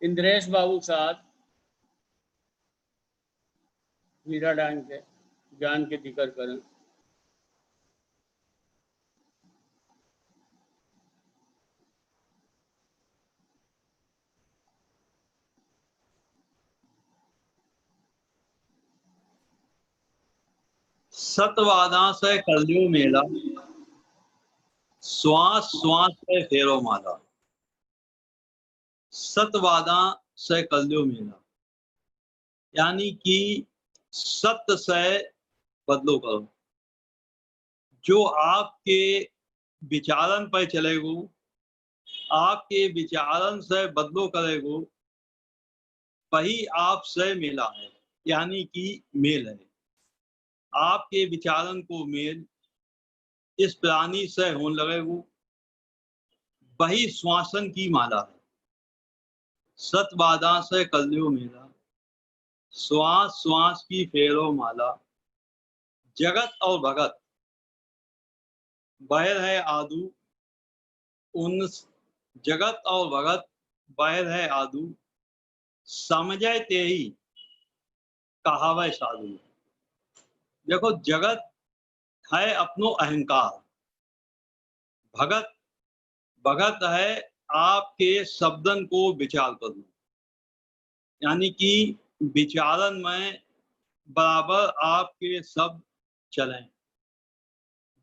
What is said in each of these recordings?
इंद्रेश बाबू साथ हीरा डांग के जान के जिक्र करें। सतवादा से कलियो मेला, श्वास श्वास से फेरो माला। सतवादा से कलियो मेला यानी कि सत्य से बदलो करो। जो आपके विचारन पर चलेगो, आपके विचारन से बदलो करेगो, वही आपसे मेला है, यानी कि मेल है। आपके विचारन को मेल इस प्राणी से होने लगेगो, वही श्वासन की माला है। सतवादा से कलियो मेला, श्वास श्वास की फेरो माला। जगत और भगत बाहर है आदू, उन जगत और भगत बाहर है आदू। समझे ते ही कहावे साधु। देखो, जगत है अपनो अहंकार, भगत भगत है आपके शब्दन को विचार करना, यानी कि विचारन में बराबर आपके शब्द चलें।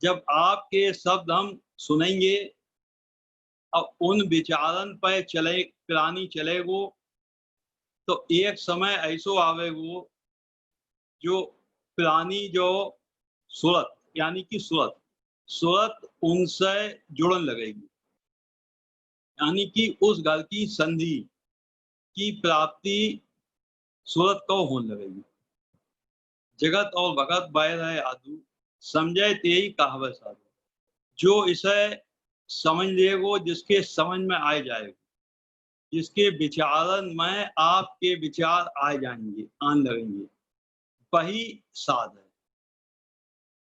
जब आपके शब्द हम सुनेंगे और उन विचारन पर चले प्राणी चलेगो, तो एक समय ऐसो आवेगो जो प्राणी जो सूरत यानी कि सूरत उनसे जुड़न लगेगी, यानी कि उस घर की संधि की प्राप्ति सूरत को होने लगेगी। जगत और भगत बाहर है आदू, समझे ते ही कहावत साधु। जो इसे समझ लेगो, जिसके समझ में आ जाएगा, जिसके विचारन में आपके विचार आ जाएंगे, आने लगेंगे, वही साध है।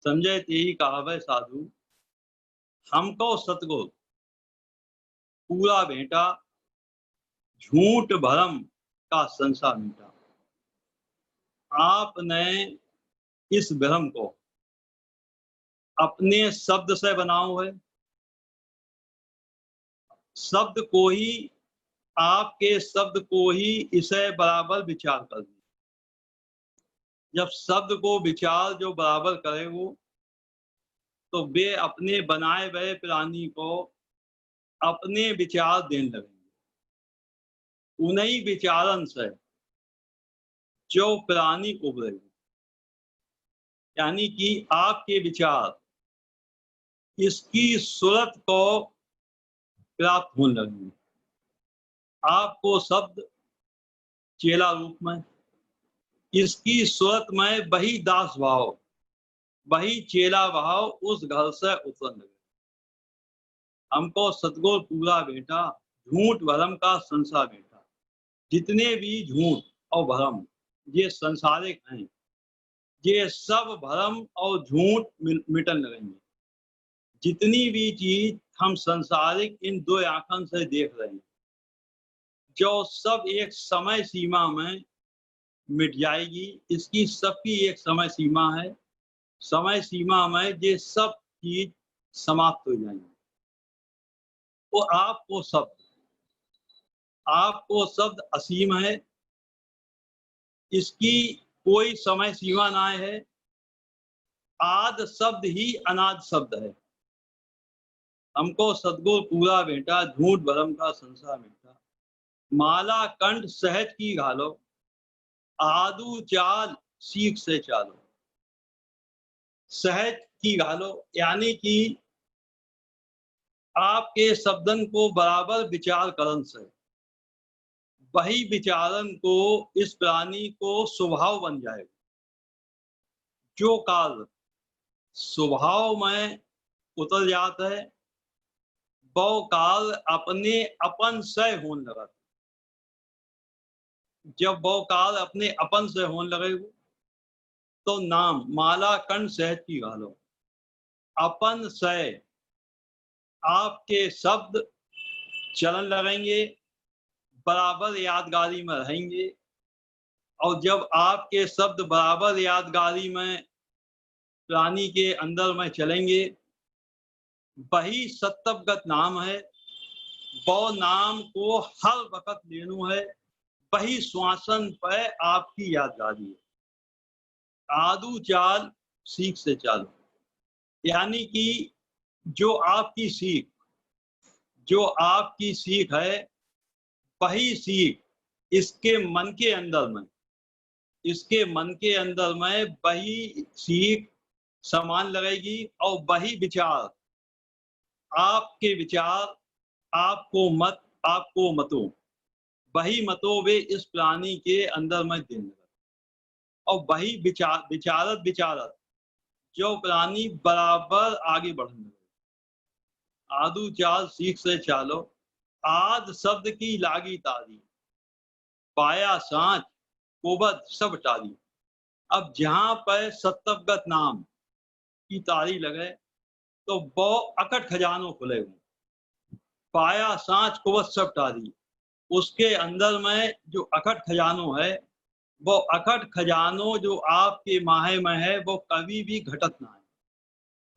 समझे ते ही कहावत साधु। हमको सतगुरु पूरा भेंटा, झूठ भरम का संसार मीठा। आपने इस भ्रम को अपने शब्द से बनाओ है, शब्द को ही, आपके शब्द को ही इसे बराबर विचार कर दो। जब शब्द को विचार जो बराबर करेगो, तो वे अपने बनाए हुए प्राणी को अपने विचार देने लगेंगे। उन्हीं विचारन से जो प्राणी उभरेगा, यानी कि आपके विचार इसकी सूरत को प्राप्त होने लगेंगे। आपको शब्द चेला रूप में, इसकी सूरत में वही दास भाव, वही चेला भाव उस घर से उतरने लगे। हमको सतगुरु पूरा भेंटा, झूठ भरम का संसार भेंटा। जितने भी झूठ और भरम ये संसारिक हैं, ये सब भरम और झूठ मिटन लगेंगे। जितनी भी चीज हम संसारिक इन दो आंखों से देख रहे हैं, जो सब एक समय सीमा में मिट जाएगी। इसकी सबकी एक समय सीमा है, समय सीमा में ये सब चीज समाप्त हो जाएंगी। तो आपको शब्द असीम है, इसकी कोई समय सीमा ना है। आद शब्द ही अनाद शब्द है। हमको सतगुरु पूरा भेंटा, झूठ भरम का संसार मिटा। माला कंठ सहज की घालो, आदू चाल सीख से चालो। सहज की घालो यानी कि आपके शब्दन को बराबर विचार करन से, वही विचारन को इस प्राणी को स्वभाव बन जाएगा। जो काल स्वभाव में उतर जाता है, वो काल अपने अपन से होने लगा। जब वो काल अपने अपन से होने लगेगा, तो नाम माला कंठ सहज की घालो। अपन से आपके शब्द चलन लगेंगे, बराबर यादगारी में रहेंगे, और जब आपके शब्द बराबर यादगारी में प्राणी के अंदर में चलेंगे, वही सत्वगत नाम है। वो नाम को हर वक्त लेनू है, वही श्वासन पर आपकी यादगारी है। आदू चाल सीख से चालो, यानी कि जो आपकी सीख है, वही सीख इसके मन के अंदर में वही सीख समान लगेगी, और वही विचार आपको मतों वही मतों वे इस प्राणी के अंदर में देने लगे, और वही विचारत जो प्राणी बराबर आगे बढ़ने लगे। आदू चाल सीख से चालो, आद शब्द की लागी तारी, पाया सांच कोबद सब टारी। अब जहां पर सत्वगत नाम की तारी लगे तो वो अकट खजानो खुलेगा। पाया सांच कुवत सब टारी, उसके अंदर में जो अकट खजानो है, वो अकट खजानो जो आपके माहे में है, वो कभी भी घटत ना है।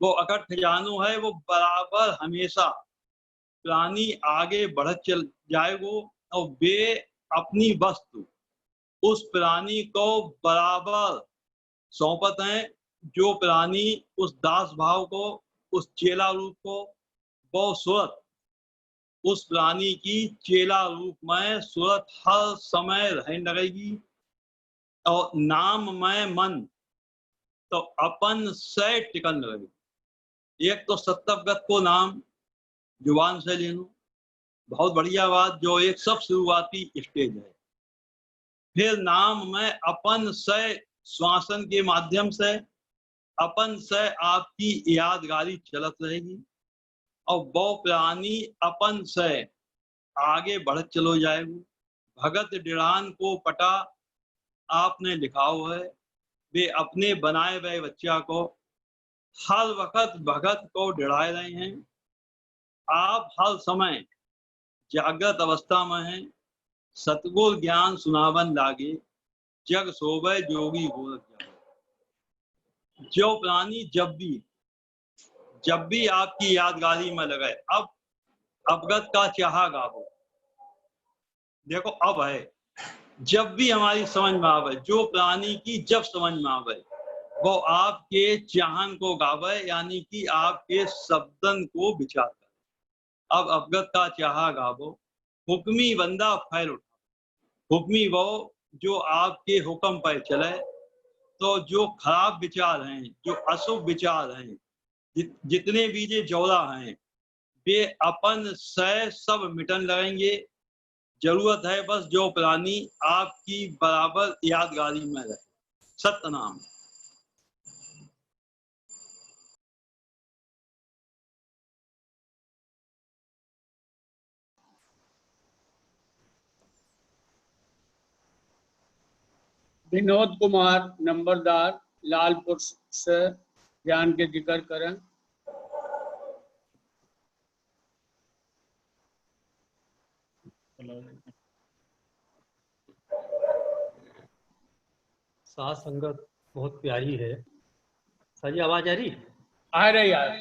वो अकट खजानो है, वो बराबर हमेशा प्राणी आगे बढ़त चल जाएगो, और वे अपनी वस्तु उस प्राणी को बराबर सौंपत हैं। जो प्राणी उस दास भाव को, उस चेला रूप को, वो सूरत उस प्राणी की चेला रूप में सूरत हर समय रहने लगेगी, और नाम में मन तो अपन से टिकन लगेगी। एक तो सत्वगत को नाम जुबान से ले लो, बहुत बढ़िया बात, जो एक सब शुरुआती स्टेज है। फिर नाम में अपन से श्वासन के माध्यम से अपन से आपकी यादगारी चलत रहेगी, और वो प्राणी अपन से आगे बढ़त चलो जाएगा। भगत डिड़ान को पटा आपने लिखा हुआ है, वे अपने बनाए हुए बच्चा को हर वक्त भगत को डिड़ाए रहे हैं। आप हर समय जागृत अवस्था में हैं, सतगुर ज्ञान सुनावन लागे, जग सोवे जोगी गोरख जागे। जो प्राणी जब भी आपकी यादगारी में लगे, अब अवगत का चाहा गावो, देखो अब है, जब भी हमारी समझ में आवे, जो प्राणी की जब समझ में आवे, वो आपके चाहन को गावे, यानी कि आपके शब्दन को विचार करे। अब अवगत का चाहा गावो, हुक्मी बंदा फैल उठा, हुक्मी वो जो आपके हुक्म पर चले। तो जो खराब विचार हैं, जो अशुभ विचार हैं, जितने भी ये जौरा हैं, वे अपन से सब मिटन लगेंगे। जरूरत है बस जो प्राणी आपकी बराबर यादगारी में रहे। सतनाम। विनोद कुमार नंबरदार लालपुर से ज्ञान के जिक्र करें। साथ संगत बहुत प्यारी है। साजी आवाज आ रही? आ रही यार।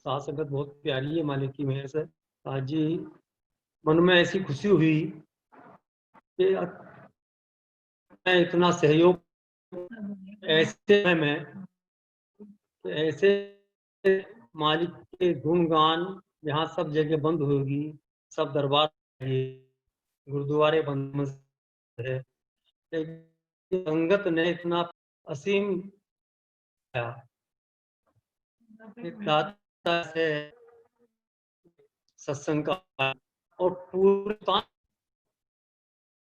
साथ संगत बहुत प्यारी है, मालिक की मेहर से। आज जी मन में ऐसी खुशी हुई कि मैं इतना सहयोग ऐसे में ऐसे मालिक के गुणगान यहाँ सब जगह बंद होगी, सब दरबार गुरुद्वारे बंद है, संगत ने इतना असीम से सत्संग का, और पूरे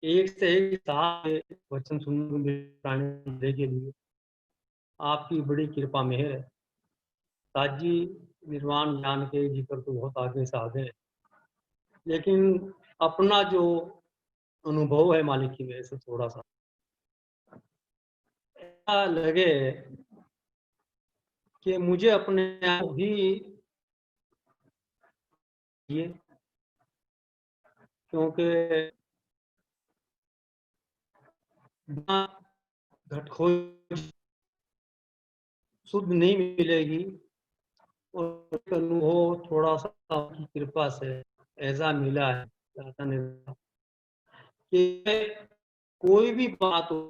एक से एक साथ वचन सुनने के लिए आपकी बड़ी कृपा मेहर है। ताजी निर्वाण ज्ञान के जिक्र तो बहुत आगे से आगे है, लेकिन अपना जो अनुभव है मालिक की मेहर से थोड़ा सा ऐसा लगे कि मुझे अपने आप ही ये क्योंकि घट खोज शुद्ध नहीं मिलेगी, और अनुभव थोड़ा सा की कृपा से ऐसा मिला है दाता ने कि कोई भी बात हो,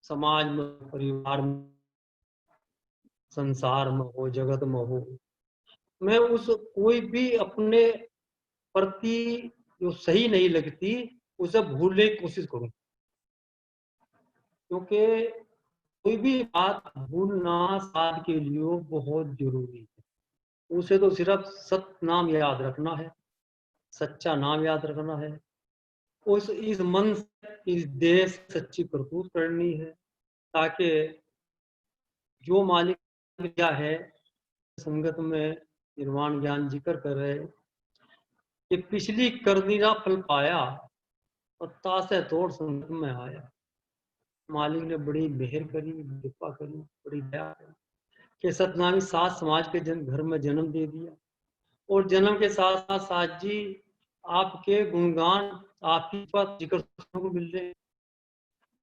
समाज में, परिवार में, संसार में हो, जगत में हो, मैं उस कोई भी अपने प्रति जो सही नहीं लगती उसे भूलने की कोशिश करूं, क्योंकि कोई भी बात भूलना साध के लिए बहुत जरूरी है। उसे तो सिर्फ सत्य नाम याद रखना है, सच्चा नाम याद रखना है, उस इस मन से इस देह से सच्ची करतूत करनी है, ताकि जो मालिक क्या है संगत में निर्वाण ज्ञान जिक्र कर रहे कि पिछली करनी ना फल पाया और तासे तोड़ संगत में आया। मालिक ने बड़ी मेहर करी, कृपा करी, बड़ी दया करी कि सतनामी सात समाज के घर में जन्म दे दिया, और जन्म के साथ साथ साथ जी आपके गुणगान, आपकी जिक्र को मिल रहे हैं,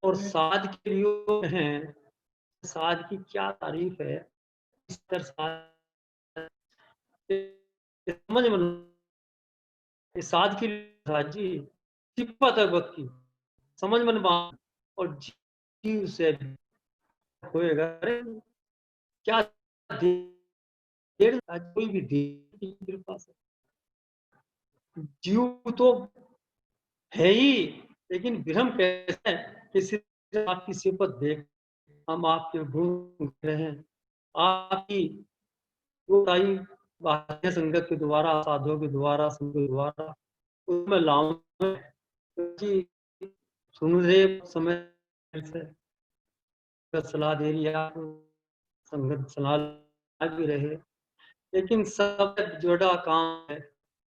और साध के लिए हैं, साध की क्या तारीफ है, इस तरह समझ में साध की साध जी सिफत है वक्त की, समझ मन बात, और जीव से होएगा क्या देर कोई भी देर की कृपा से जीव तो है ही, लेकिन विरम कैसे है कि सिर्फ आपकी सिफत देख हम आपके गुण रहे हैं, आपकी जो ताई बातें संगत के द्वारा, साधुओं के द्वारा, संत के द्वारा उसमें लाऊं कि सुन रहे समय से सलाह दे रही है, संगत सलाह भी रहे, लेकिन सब जोड़ा काम है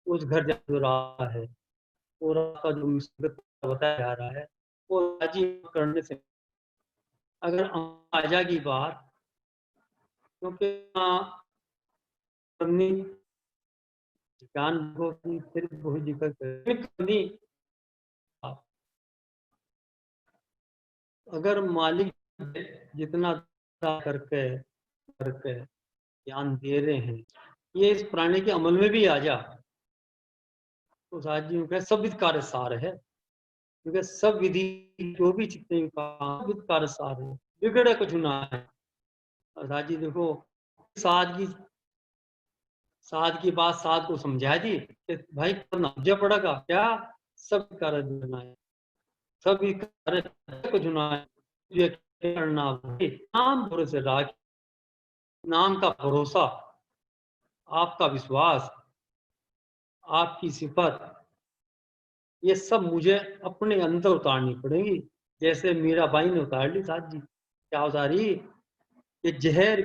उस घर जो रहा है, और आपका जो संगत बताया जा रहा है वो राजी करने से अगर आ जाएगी बात, क्योंकि करनी ज्ञान को फिर बहुत जिक्र करनी, अगर मालिक जितना करके करके ज्ञान दे रहे हैं ये इस प्राणी के अमल में भी आ जा, तो साथ जी का सब विध कार्य सार है, क्योंकि सब विधि जो भी जितने विध कार्य सार है, बिगड़े कुछ ना है। और साथ जी देखो साध की बात साध को समझा दी कि भाई मुझे पड़ेगा क्या, सब कार्य देना है, सब कार्य को चुना है, ये करना नाम भरोसे राख, नाम का भरोसा, आपका विश्वास, आपकी सिफत, ये सब मुझे अपने अंदर उतारनी पड़ेगी, जैसे मीरा बाई ने उतार ली साथ जी। क्या उतारी? ये जहर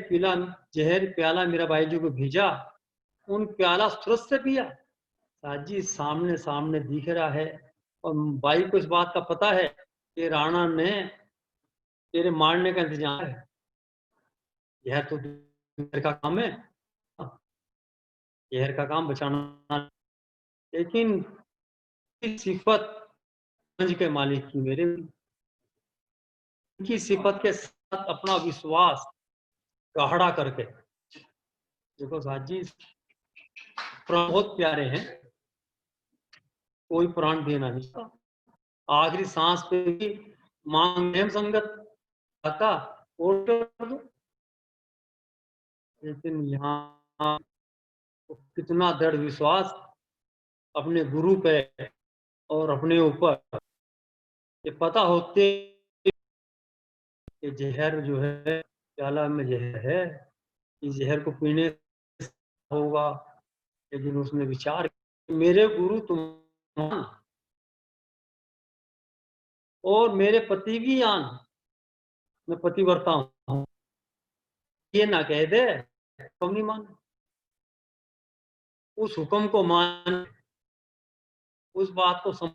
प्याला मीरा बाई जी को भेजा, उन प्याला सूरत से पिया, साथ जी सामने सामने दिख रहा है, और बाई को इस बात का पता है कि राणा ने तेरे मारने का इंतजाम है, यह तो जहर का काम है, जहर का काम बचाना, लेकिन सिफत समझ के मालिक की मेरे की सिफत के साथ अपना विश्वास गाढ़ा करके देखो साथ जी प्राण बहुत प्यारे हैं, कोई प्राण देना नहीं, आखिरी सांस पे भी मांग संगत आता और कर दो, लेकिन यहाँ कितना दृढ़ विश्वास अपने गुरु पे और अपने ऊपर, ये पता होते कि जहर जो है प्याला में जहर है, इस जहर को पीने होगा, लेकिन उसने विचार मेरे गुरु तुम और मेरे पति भी आन, मैं पतिव्रता हूं, ये ना कह दे कब नहीं मान, उस हुक्म को मान, उस बात को समझ,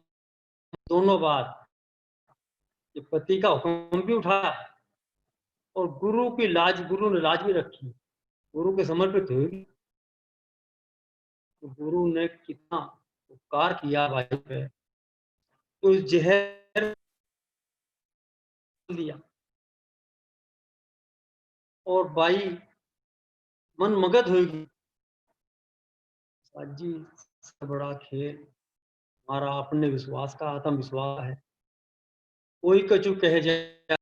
दोनों बात, ये पति का हुक्म भी उठाया और गुरु की लाज, गुरु ने लाज भी रखी, गुरु के समर्पित हुई, तो गुरु ने कितना उपकार किया भाई पे, तो उस जहर लिया और बाई मन मगध होगी। साहब जी सबसे बड़ा खेल हमारा अपने विश्वास का आत्मविश्वास है। कोई कछु कह जाए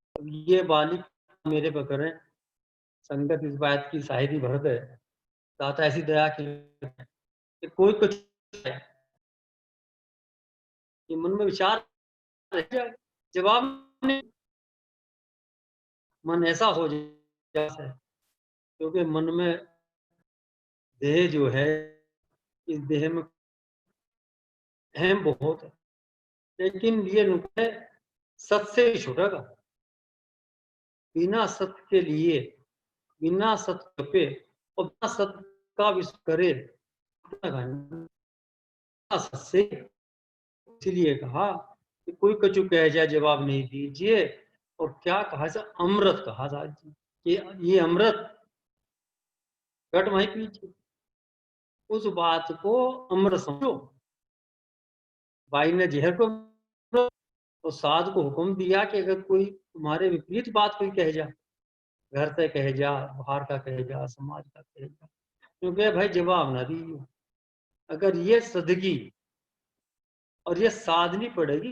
ये बालिक मेरे पर करें, संगत इस बात की शाहिदी भर दे, दाता ऐसी दया की कि कोई कुछ ये मन में विचार रह जाए, जवाब नहीं, मन ऐसा हो जाए क्योंकि मन में देह जो है, इस देह में अहम बहुत है, लेकिन ये नुक्ता सत से ही छुटेगा। बिना सत के लिए, बिना सत्य पे और बिना सत्य का विश्व करे से, इसीलिए कहा कि कोई कछु कह जाए जवाब नहीं दीजिए। और क्या कहा था? अमृत कहा था जी कि ये अमृत घट माई पीजिए, उस बात को अमृत समझो। भाई ने जहर को तो साध को हुक्म दिया कि अगर कोई तुम्हारे विपरीत बात कोई कह जा, घर से कह जा, बाहर का कह जा, समाज का कह जा, क्योंकि भाई जवाब ना दीजिए। अगर ये सदगी और ये साधनी पड़ेगी,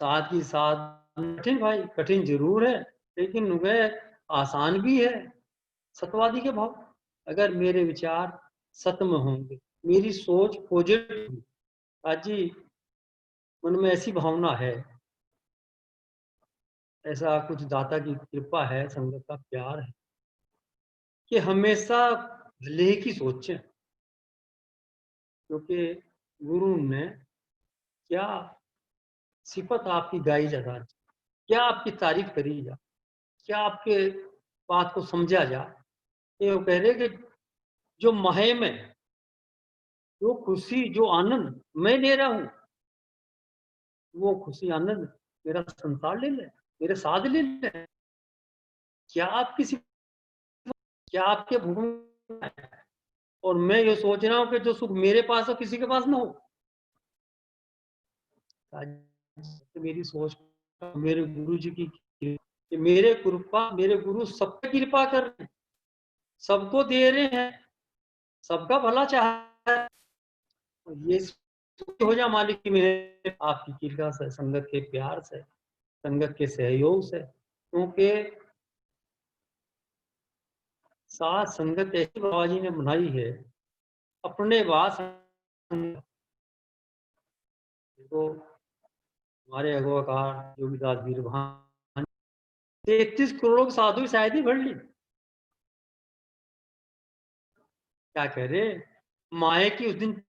सादगी साध कठिन भाई, कठिन जरूर है, लेकिन वह आसान भी है। सत्यवादी के भाव, अगर मेरे विचार सत्य में होंगे, मेरी सोच पॉजिटिव, आज जी मन में ऐसी भावना है, ऐसा कुछ दाता की कृपा है, संगत का प्यार है कि हमेशा भले की सोचें, क्योंकि गुरु ने क्या सिफत आपकी गाई जा, क्या आपकी तारीफ करी जा, क्या आपके बात को समझा जा। ये वो कह रहे कि जो महे में जो खुशी जो आनंद मैं ले रहा हूं, वो खुशी आनंद मेरा संसार ले ले, मेरे साथ ले ले। क्या आप किसी, क्या आपके भूख है? और मैं ये सोच रहा हूं कि जो सुख मेरे पास हो किसी के पास ना हो। मेरी सोच, मेरे गुरु जी की कि मेरे कृपा, मेरे गुरु सब पे कृपा कर रहे हैं, सबको दे रहे हैं, सबका भला चाह रहे हैं। ये हो जा मालिक की मेरे आपकी कृपा से, संगत के प्यार से, संगत के सहयोग से, क्योंकि साथ संगत ऐसी बाबा जी ने बनाई है अपने वास तो हमारे अगुवाकार योगीदास वीरभान 33 करोड़ साधु शायद ही भर ली। क्या कह रहे माए की उस दिन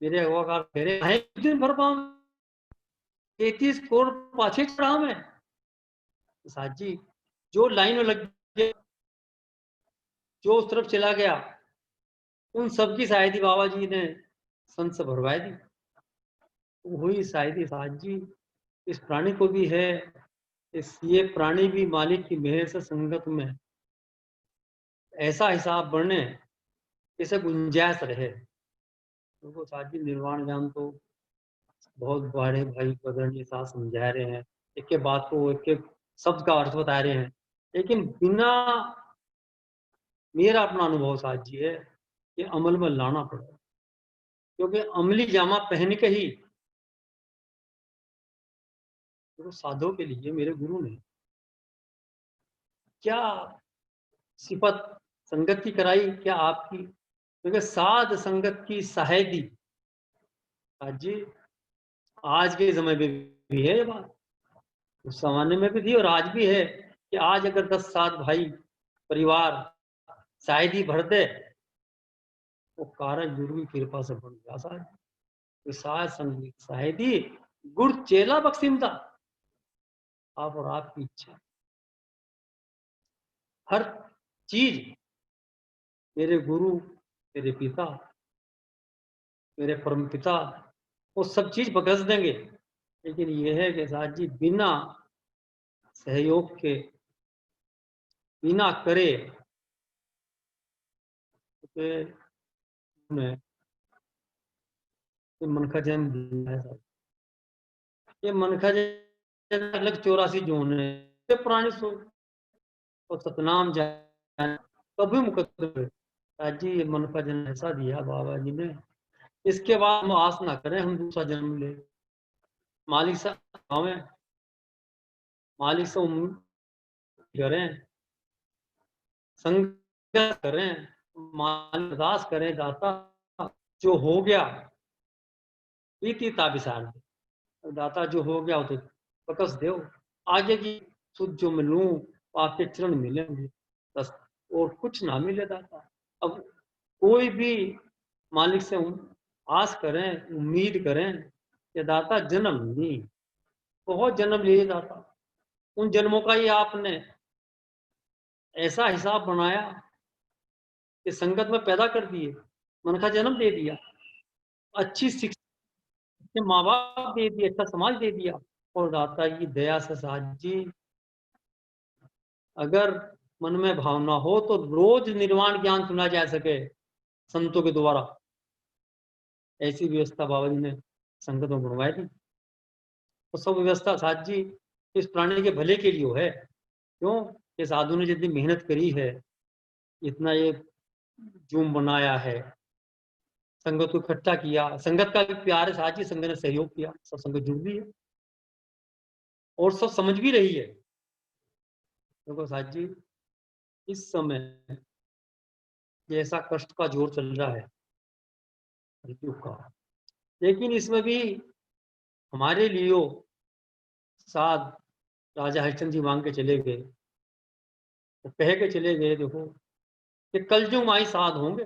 मेरे अगुवाकार कह रहे माए उस दिन भर पाऊं, 33 करोड़ पाछे चढ़ा मैं। साथ जी जो लाइन में लग गया, जो उस तरफ चला गया, उन सबकी शायदी बाबा जी ने संत से भरवा दी। वही शायदी साथ जी इस प्राणी को भी है, ये प्राणी भी मालिक की मेहर से संगत में ऐसा हिसाब बढ़ने, इसे गुंजाइश रहे। तो साथ जी निर्वाण ज्ञान तो बहुत बड़े भाई बदरणीय साथ समझा रहे हैं, एक एक बात को एक एक शब्द का अर्थ बता रहे हैं, लेकिन बिना, मेरा अपना अनुभव साथ जी है कि अमल में लाना पड़ेगा, क्योंकि अमली जामा पहन के ही तो साधु के लिए मेरे गुरु ने क्या सिफत संगत की कराई, क्या आपकी, क्योंकि साध संगत की सहायदी आज जी आज के समय में भी है ये बात, उस जमाने में भी थी और आज भी है कि आज अगर 10 सात भाई परिवार शायदी भर दे वो कारण गुरु की कृपा से बन गया साहब। तो साथ संगीत शायदी गुर चेला बख्शिंदा, आप और आपकी इच्छा, हर चीज मेरे गुरु, मेरे पिता, मेरे परम पिता वो सब चीज बकस देंगे, लेकिन यह है कि साथ जी बिना सहयोग के, बिना करे तो ये मन का जन्म दिया है साहब। ये मन का जन्म अलग 84 जोन है, ये पुरानी सोच और सतनाम जान कभी मुकद्दर जी, ये मन का जन्म ऐसा दिया बाबा जी ने, इसके बाद हम आस ना करें हम दूसरा जन्म ले। मालिक से हमें मालिक से उम्मीद करें, संघर्ष करें, मालिक अरदास करें, दाता जो हो गया इति ताबिसार दाता जो हो गया तो बकस दो, आगे की सुध जो मिलूं आपके चरण मिलेंगे बस, और कुछ ना मिले दाता। अब कोई भी मालिक से आस करें, उम्मीद करें कि दाता जन्म नहीं, बहुत जन्म लिए दाता, उन जन्मों का ही आपने ऐसा हिसाब बनाया कि संगत में पैदा कर दिए, मन का जन्म दे दिया, अच्छी शिक्षा, माँ बाप दे दिए, अच्छा समाज दे दिया, और दाता की दया से साथ जी अगर मन में भावना हो तो रोज निर्वाण ज्ञान सुना जा सके संतों के द्वारा, ऐसी व्यवस्था बाबा जी ने संगत में बनवाई थी। तो सब व्यवस्था साथ जी इस प्राणी के भले के लिए है। क्यों? ये साधु ने जितनी मेहनत करी है, इतना ये जूम बनाया है, संगत को इकट्ठा किया, संगत का भी प्यार है साथ जी, संगत ने सहयोग किया, सब संगत जुड़ भी है और सब समझ भी रही है। देखो साथ जी इस समय जैसा कष्ट का जोर चल रहा है मृत्यु का, लेकिन इसमें भी हमारे लिए साथ राजा हरिश्चंद्र जी मांग के चले गए, तो कह के चले गए देखो कि कलयुग माई साध होंगे,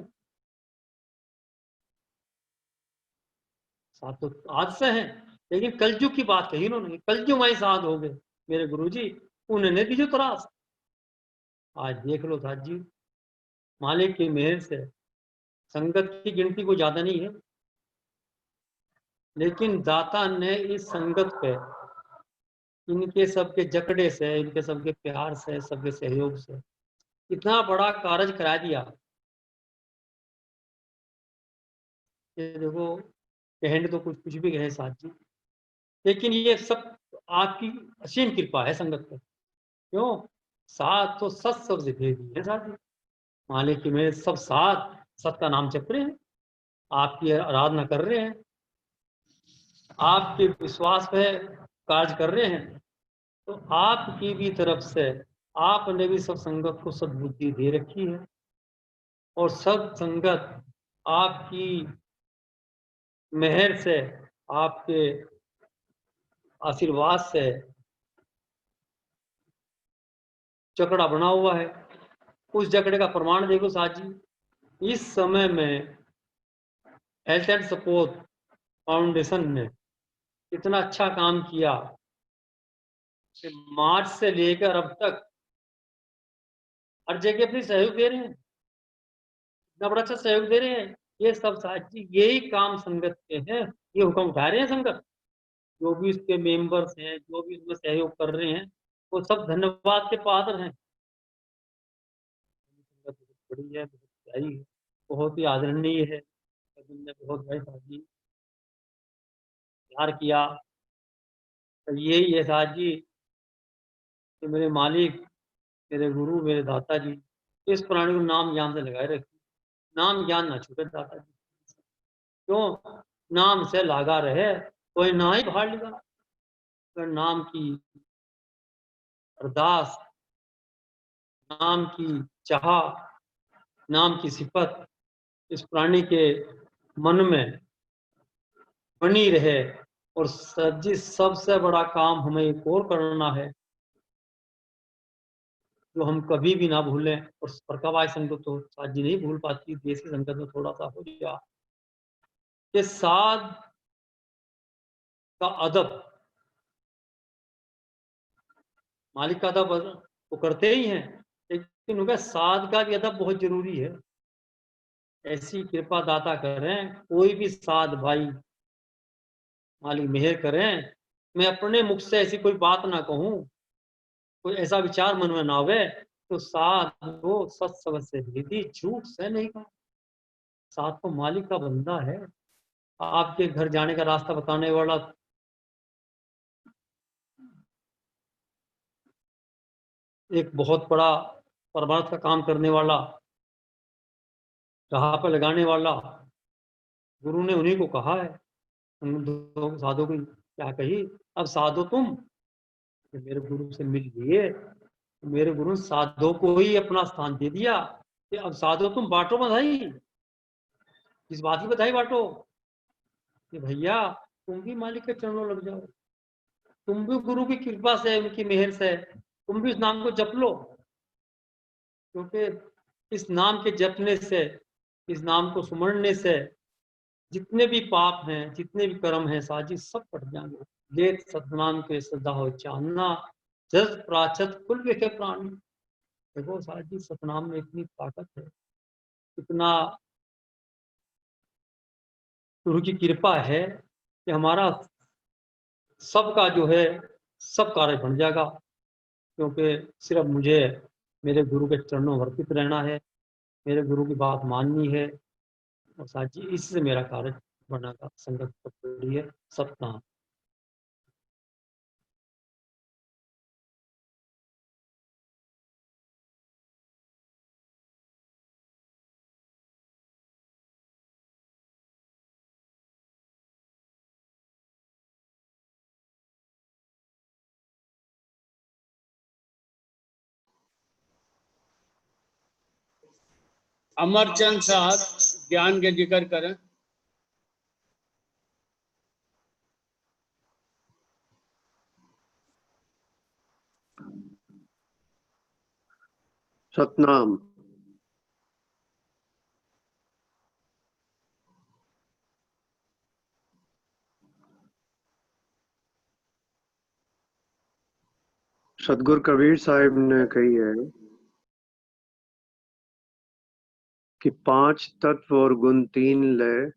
साथ तो आज से हैं लेकिन कलयुग की बात कही उन्होंने, कलयुग माई साध हो गए मेरे गुरुजी, उन्होंने दी जो त्रास। आज देख लो साथ जी मालिक की मेहर से संगत की गिनती को ज्यादा नहीं है, लेकिन दाता ने इस संगत पे इनके सबके जकड़े से, इनके सबके प्यार से, सबके सहयोग से इतना बड़ा कार्य करा दिया कि देखो कहने तो कुछ भी कहे साथ जी, लेकिन ये सब आपकी असीम कृपा है संगत पर। क्यों? साथ तो सत शब्द दे दी है साथ जी, मालिक की मेरे सब साथ सत का नाम जप रहे हैं, आपकी आराधना कर रहे हैं, आपके विश्वास पे कार्य कर रहे हैं, तो आपकी भी तरफ से आपने भी सब संगत को सद्बुद्धि दे रखी है, और सब संगत आपकी मेहर से, आपके आशीर्वाद से जकड़ा बना हुआ है। उस जकड़े का प्रमाण देखो साथ जी, इस समय में हेल्थ एंड सपोर्ट फाउंडेशन ने इतना अच्छा काम किया कि मार्च से लेकर अब तक हर जगह अपनी सहयोग दे रहे हैं, इतना बड़ा अच्छा सहयोग दे रहे हैं। ये सब साथ जी यही काम संगत के हैं, ये हुक्म उठा रहे हैं संगत, जो भी इसके मेंबर्स हैं, जो भी इसमें सहयोग कर रहे हैं, वो सब धन्यवाद के पात्र हैं। बहुत बड़ी है, बहुत प्यारी है, बहुत ही आदरणीय है, बहुत भाई साहब जी प्यार किया। तो यही है साहब जी कि मेरे मालिक, मेरे गुरु, मेरे दाता जी इस प्राणी को नाम ज्ञान से लगाए रखे, नाम ज्ञान ना छूटे दाता जी। क्यों? नाम से लागा रहे कोई ना ही भाड़ लेगा, अगर नाम की अरदास, नाम की चाह, नाम की सिफत इस प्राणी के मन में बनी रहे। और जी सबसे बड़ा काम हमें एक और करना है जो हम कभी भी ना भूलें, और प्रकावाय संगत तो साथ जी नहीं भूल पाती, देसी संगत में थोड़ा सा हो गया कि साध का अदब, मालिक का अदब वो करते ही हैं, लेकिन उनका साध का भी अदब बहुत जरूरी है। ऐसी कृपा दाता करें, कोई भी साध भाई मालिक मेहर करें, मैं अपने मुख से ऐसी कोई बात ना कहूं, कोई ऐसा विचार मन में ना आवे तो साथ वो सत्संग से विधि झूठ से नहीं कहा, साथ तो मालिक का बंदा है, आपके घर जाने का रास्ता बताने वाला, एक बहुत बड़ा परमार्थ का काम करने वाला, राह पर लगाने वाला, गुरु ने उन्हीं को कहा है। उन दो साधु को क्या कही, अब साधो तुम मेरे गुरु से मिल लिए, मेरे गुरु साधो को ही अपना स्थान दे दिया कि अब साधो तुम बांटो बधाई। इस बात की बधाई बांटो कि भैया तुम भी मालिक के चरणों लग जाओ, तुम भी गुरु की कृपा से, उनकी मेहर से तुम भी इस नाम को जप लो, क्योंकि इस नाम के जपने से, इस नाम को सुमरने से जितने भी पाप हैं, जितने भी कर्म हैं साजी, सब कट जाएंगे। लेत सतनाम के सदा हो चांदना, जस प्राचत कुल विखे प्राणी। देखो साजी, सतनाम में इतनी ताकत है, इतना गुरु की कृपा है कि हमारा सबका जो है सब कार्य बन जाएगा, क्योंकि सिर्फ मुझे मेरे गुरु के चरणों में अर्पित रहना है, मेरे गुरु की बात माननी है, और साथ ही इससे मेरा कार्य बनने का संगत पड़ी है। सतनाम। अमरचंद साहब ज्ञान के जिक्र करें। सतनाम। सतगुरु कबीर साहिब ने कही है कि 5 तत्व और गुण 3 लय,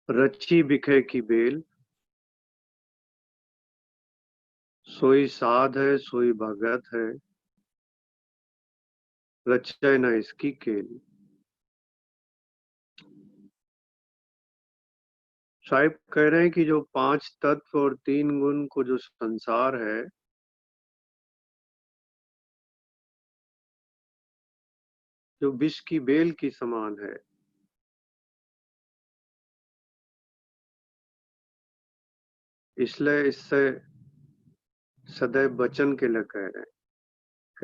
रची बिखे की बेल, सोई साध है सोई भगत है, रचे न इसकी केल। साहिब कह रहे हैं कि जो 5 तत्व और 3 गुण को जो संसार है, जो विष की बेल की समान है, इसलिए इससे सदैव बचन के लिए कह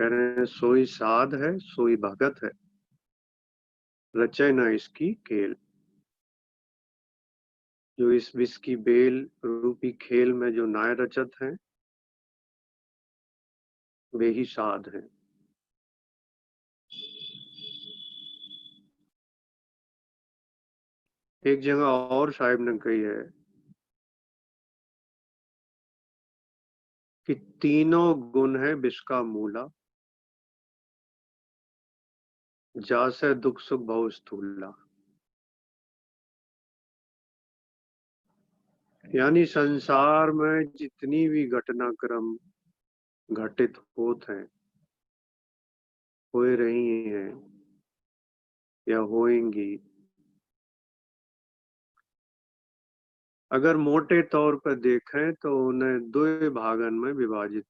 रहे हैं सोई साध है सोई भगत है, रचे न इसकी केल। जो इस विष की बेल रूपी खेल में जो नाय रचत हैं, वे ही साध हैं। एक जगह और साहिब ने कही है कि तीनों गुण है विष का मूला, जासे दुख सुख भव स्थूला। यानी संसार में जितनी भी घटनाक्रम घटित होत हैं, हो रही हैं या होएंगी, अगर मोटे तौर पर देखें तो उन्हें 2 भागन में विभाजित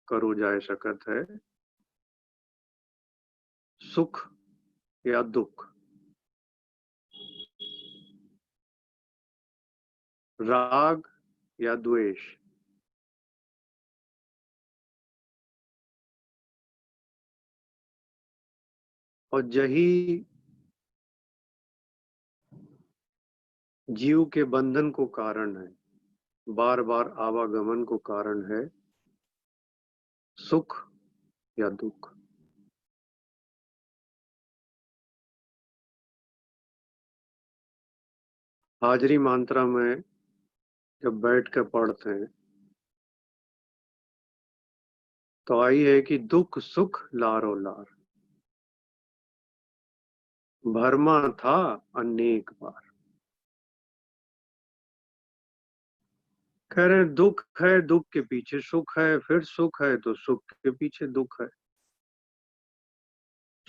करो जा सकत है, सुख या दुख, राग या द्वेष। और यही जीव के बंधन को कारण है, बार बार आवागमन को कारण है, सुख या दुख। हाजरी मात्रा में जब बैठ कर पढ़ते हैं तो आई है कि दुख सुख लारो लार, भरमा था अनेक बार। कह रहे हैं दुख है, दुख के पीछे सुख है, फिर सुख है तो सुख के पीछे दुख है।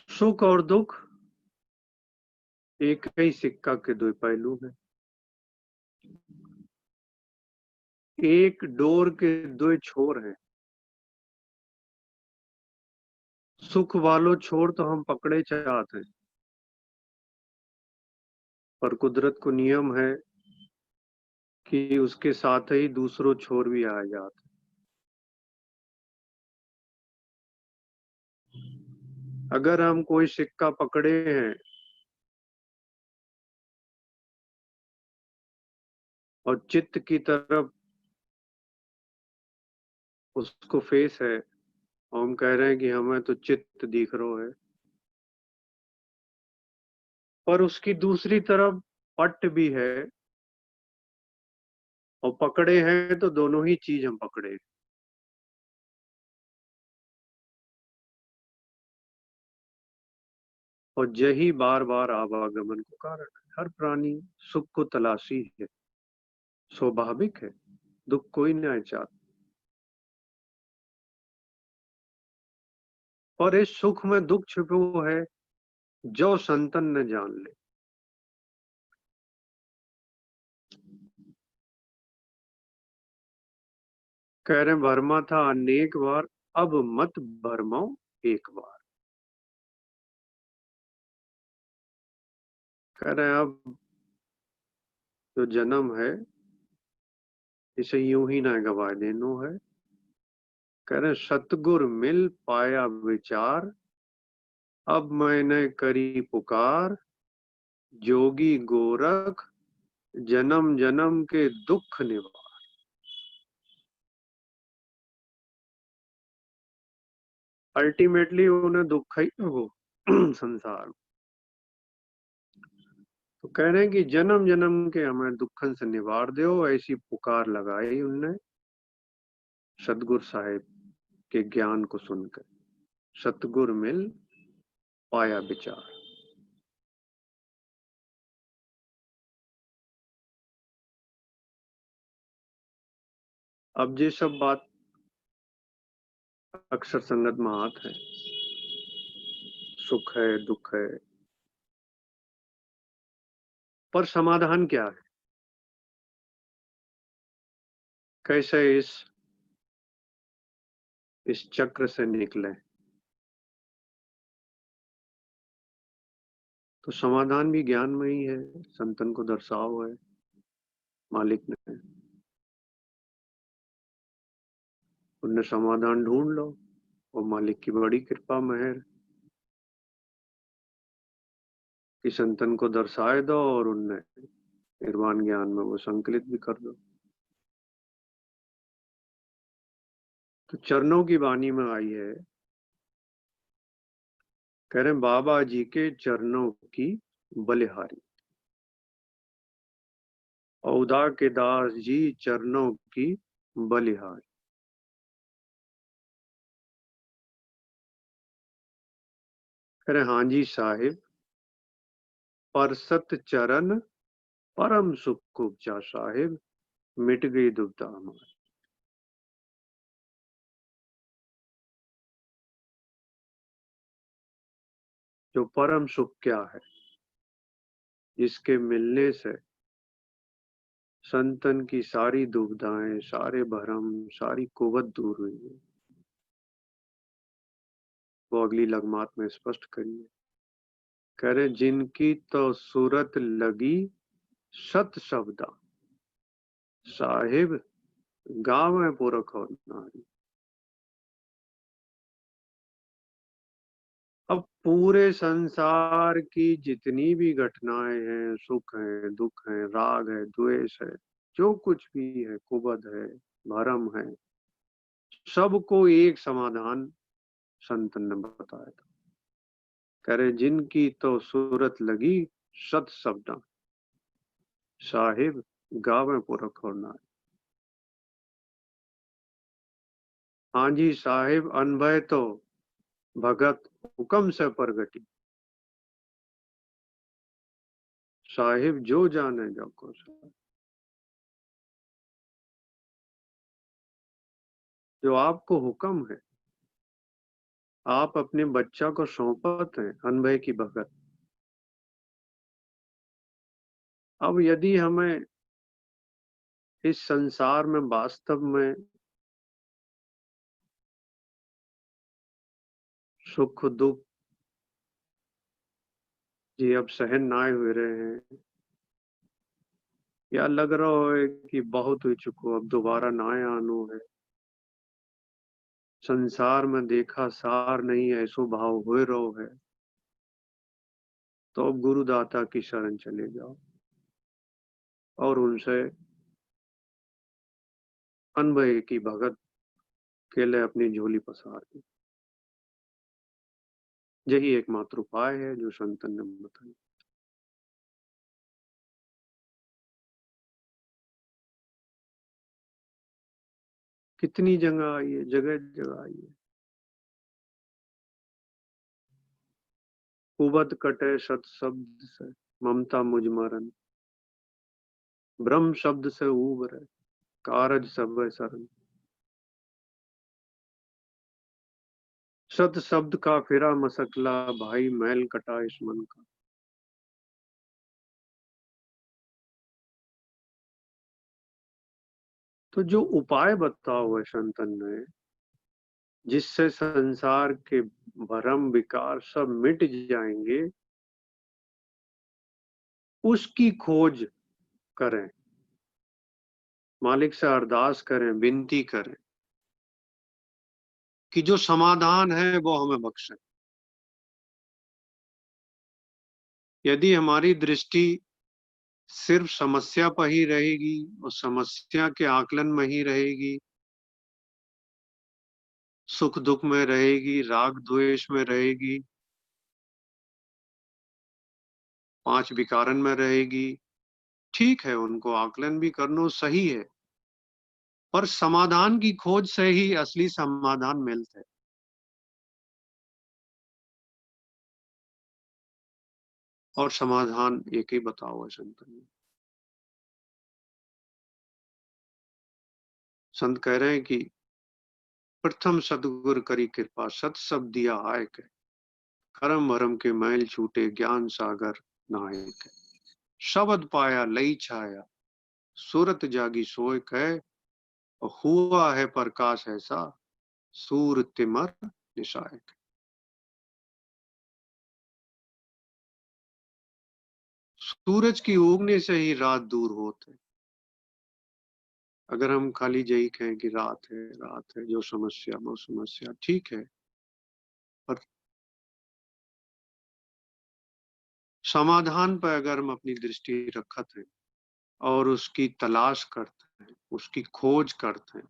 सुख और दुख एक ही सिक्का के दो पहलू हैं, एक डोर के दो छोर हैं। सुख वालों छोर तो हम पकड़े चाहते हैं, पर कुदरत को नियम है कि उसके साथ ही दूसरों छोर भी आ जाते। अगर हम कोई सिक्का पकड़े हैं और चित्त की तरफ उसको फेस है और हम कह रहे हैं कि हमें तो चित्त दिख रहा है, पर उसकी दूसरी तरफ पट भी है और पकड़े हैं तो दोनों ही चीज हम पकड़े हैं। और यही बार बार आवागमन को कारण है। हर प्राणी सुख को तलाशी है, स्वाभाविक है, दुख कोई नहीं चाहता। और इस सुख में दुख छिपे हुए है, जो संतन ने जान ले। कह रहे भरमा था अनेक बार, अब मत भरमाओ एक बार। कह रहे अब जो जन्म है इसे यूं ही ना गवा देनो है। कह रहे सतगुर मिल पाया विचार, अब मैंने करी पुकार, जोगी गोरख जन्म जन्म के दुख निवार। अल्टीमेटली उन्हें दुख ही हो संसार। तो कह रहे हैं कि जन्म जन्म के हमें दुखन से निवार दो, ऐसी पुकार लगाई उनने सतगुरु साहिब के ज्ञान को सुनकर। सतगुर मिल पाया विचार। अब ये सब बात अक्सर संगत में आत है, सुख है दुख है, पर समाधान क्या है? कैसे इस चक्र से निकले? तो समाधान भी ज्ञान में ही है, संतन को दर्शाओ है मालिक ने। उनने समाधान ढूंढ लो और मालिक की बड़ी कृपा मेहर कि संतन को दर्शाए दो और उनने निर्वाण ज्ञान में वो संकलित भी कर दो। तो चरणों की वाणी में आई है, कह रहे बाबा जी के चरणों की बलिहारी, औदा के दास जी चरणों की बलिहारी। कह रहे हाँ जी साहिब, परसत चरण परम सुख उपजा साहिब, मिट गई दुविधा हमारी। जो परम सुख क्या है, जिसके मिलने से संतन की सारी दुविधाएं, सारे भरम, सारी कुवत दूर हुई है, वो अगली लगमात में स्पष्ट करिए। कह रहे जिनकी तो सूरत लगी सत शब्दा, साहिब गाँव पुरख और नारी। अब पूरे संसार की जितनी भी घटनाएं हैं, सुख है दुख है, राग है द्वेष है, जो कुछ भी है, कुबद है, भरम है, सबको एक समाधान संत ने बताया था। कह रहे जिनकी तो सूरत लगी सत शब्द, साहिब गावे पुरख और नारी। हाँ जी साहिब, अनभय तो भगत हुक्म से प्रगटी, साहिब जो जाने जो को। जो आपको हुक्म है, आप अपने बच्चा को सौंपत हैं अनभय की भगत। अब यदि हमें इस संसार में वास्तव में सुख दुख जी अब सहन ना हुए रहे हैं, या लग रहा है कि बहुत हो चुको अब दोबारा ना आनो है, संसार में देखा सार नहीं ऐसो भाव हो रहो है, तो अब गुरुदाता की शरण चले जाओ और उनसे अनभय की भगत के लिए अपनी झोली पसार दी। यही एकमात्र उपाय है जो संतन ने बताया। कितनी जगह आई है, जगह जगह आई है। कुबत कटे सत शब्द से ममता मुझ मरन, ब्रह्म शब्द से उबर है कारज सब सरन। सत शब्द का फिरा मसकला भाई मैल कटा इस मन का। तो जो उपाय बताओ है संतन ने, जिससे संसार के भरम विकार सब मिट जाएंगे, उसकी खोज करें, मालिक से अरदास करें, विनती करें कि जो समाधान है वो हमें बख्शे। यदि हमारी दृष्टि सिर्फ समस्या पर ही रहेगी और समस्या के आकलन में ही रहेगी, सुख दुख में रहेगी, राग द्वेष में रहेगी, 5 विकारन में रहेगी, ठीक है, उनको आकलन भी करना सही है, पर समाधान की खोज से ही असली समाधान मिलता है। और समाधान एक ही बताओ है संतन ने। संत कह रहे हैं कि प्रथम सतगुर करी कृपा सत सब दिया आय के, कर्म भरम के मैल छूटे ज्ञान सागर नहाए के। शब्द पाया लई छाया सूरत जागी सोय है, और हुआ है प्रकाश ऐसा सूर तिमर निशायक। सूरज की उगने से ही रात दूर होते। अगर हम खाली यही कहें कि रात है, जो समस्या वो समस्या, ठीक है, पर समाधान पर अगर हम अपनी दृष्टि रखते हैं और उसकी तलाश करते हैं, उसकी खोज करते हैं,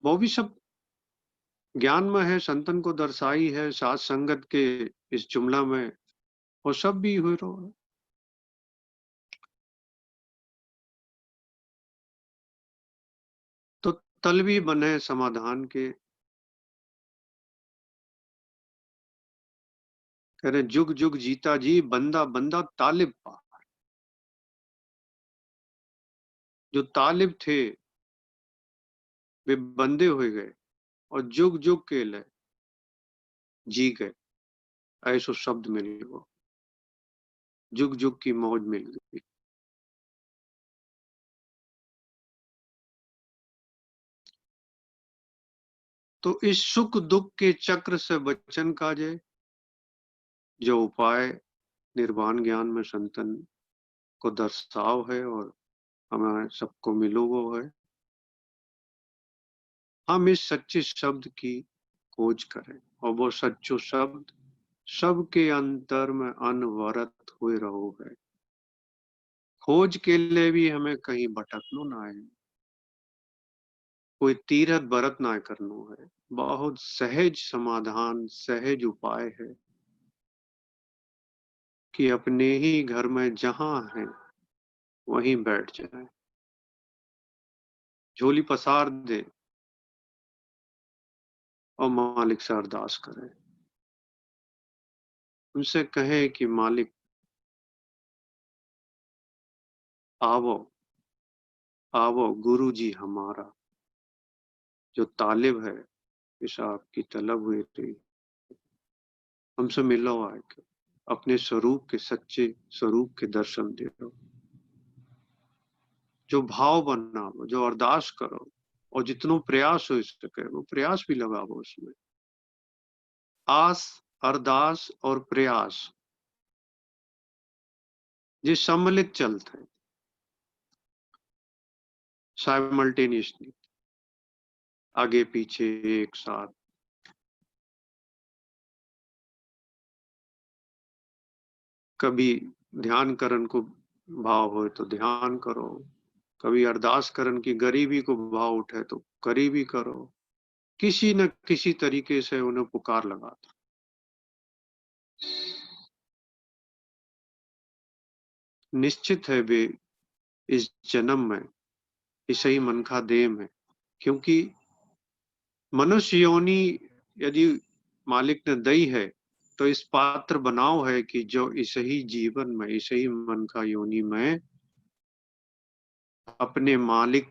वो भी सब ज्ञान में है, संतन को दर्शाई है, साथ संगत के इस जुमला में वो सब भी हुए रहो है। तो तल भी बने समाधान के। कह रहे जुग जुग जीता जी बंदा बंदा तालिब पा। जो तालिब थे वे बंदे हो गए और जुग जुग के लिए जी गए, ऐसो शब्द मिल गया, जुग जुग की मौज मिल गई। तो इस सुख दुख के चक्र से बचन का जो उपाय निर्वाण ज्ञान में संतन को दर्शाव है और हमें सबको मिलो वो है, हम इस सच्चे शब्द की खोज करें और वो सच्चो शब्द सबके अंतर में अनवरत हुए रहो है। खोज के लिए भी हमें कहीं भटकनो ना है, कोई तीरथ बरत ना करनो है, बहुत सहज समाधान सहज उपाय है कि अपने ही घर में जहां है वहीं बैठ जाए, झोली पसार दे और मालिक से अरदास करे, उनसे कहे कि मालिक आवो आवो गुरु जी हमारा जो तालिब है इस आपकी तलब हुई थी, हमसे मिलो आके, अपने स्वरूप के, सच्चे स्वरूप के दर्शन दे रहे हो। जो भाव बनाओ, जो अरदास करो, और जितनो प्रयास हो सके वो प्रयास भी लगाओ उसमें। आस, अरदास और प्रयास ये सम्मिलित चलते हैं साइमल्टेनियसली, आगे पीछे एक साथ। कभी ध्यान करन को भाव हो तो ध्यान करो, कभी अरदास करन की गरीबी को भाव उठे तो गरीबी करो, किसी न किसी तरीके से उन्हें पुकार लगाता। निश्चित है वे इस जन्म में इसे ही मन का देह में, क्योंकि मनुष्य योनि यदि मालिक ने दई है तो इस पात्र बनाओ है कि जो इसे ही जीवन में, इसे ही मन का योनि में अपने मालिक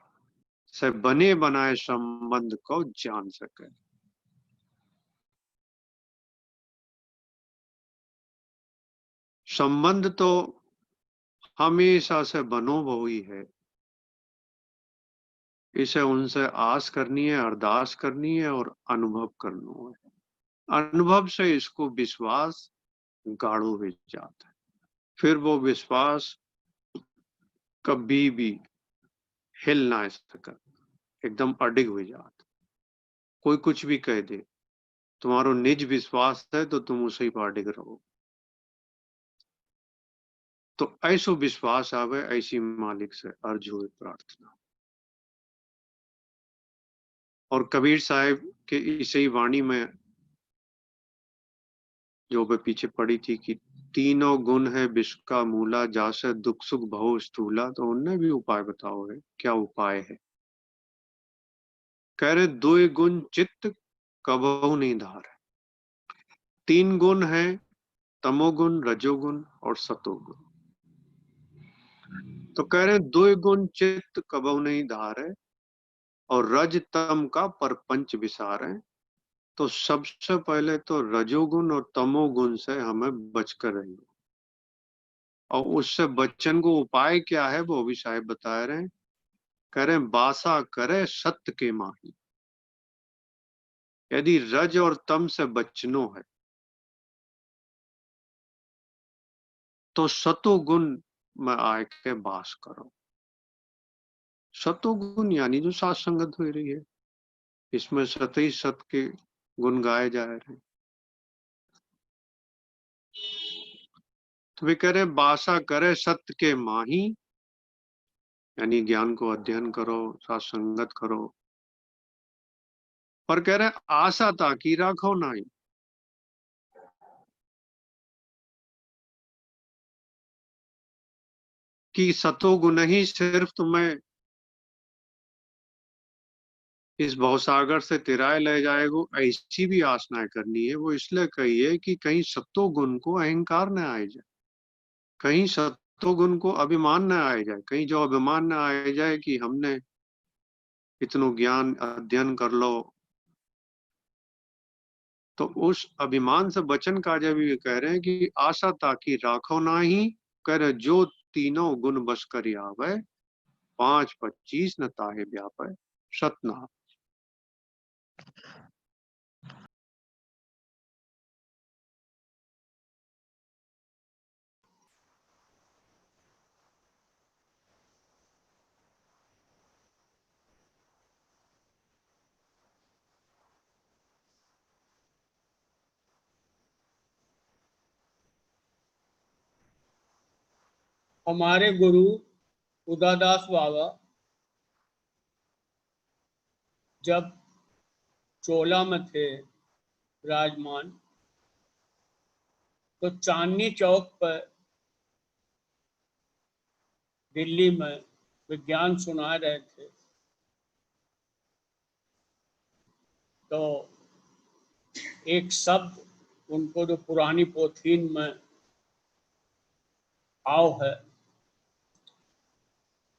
से बने बनाए संबंध को जान सके। संबंध तो हमेशा से बनो बहु है, इसे उनसे आस करनी है, अरदास करनी है और अनुभव करना है। अनुभव से इसको विश्वास गाढ़ो हो जाता है, फिर वो विश्वास कभी भी हिल ना सके, एकदम अडिग हो जाता। कोई कुछ भी कह दे, तुम्हारो निज विश्वास है तो तुम उसे ही पर अडिग रहो। तो ऐसो विश्वास आवे, ऐसी मालिक से अर्ज हो प्रार्थना। और कबीर साहब के इसी वाणी में जो पे पीछे पड़ी थी कि तीनों गुण है विश्व का मूला, जासे दुख सुख भव स्थूला, तो उनने भी उपाय बताओ है। क्या उपाय है? कह रहे दो गुण चित्त कबहु नहीं धार। तीन गुण है, तमोगुण, रजोगुण और सतोगुण। तो कह रहे दो गुण चित्त कबहु नहीं धारे और रज तम का परपंच विसारे। तो सबसे पहले तो रजोगुण और तमोगुण से हमें बचकर रहना, और उससे बचन को उपाय क्या है वो भी साहब बता रहे हैं। कह रहे बासा करे सत्य के माही। यदि रज और तम से बचनो है तो सतोगुण में आए के बास करो। सतोगुण यानी जो सात संगत हो रही है, इसमें सत ही सत के गुण गाए जा रहे हैं। तो वे कह रहे बासा करे सत्य के माही, यानी ज्ञान को अध्ययन करो, सात संगत करो। और कह रहे आशा ताकि राखो नहीं, कि सतोगुण ही सिर्फ तुम्हें इस भवसागर से तिराए ले जाएगो, ऐसी भी आसनाएं करनी है। वो इसलिए कही है कि कहीं सत्वगुण को अहंकार न आए जाए, कहीं सत्वगुण को अभिमान न आए जाए, कहीं जो अभिमान न आए जाए कि हमने इतनो ज्ञान अध्ययन कर लो। तो उस अभिमान से बचन का जब भी कह रहे हैं कि आशा ताकि राखो ना ही, कह रहे जो तीनों गुण बस कर आवे, 5-25 न ताहे व्यापे सतना। हमारे गुरु उदादास बाबा जब चोला में थे विराजमान, तो चांदनी चौक पर दिल्ली में विज्ञान सुना रहे थे। तो एक शब्द उनको जो पुरानी पोथीन में आओ है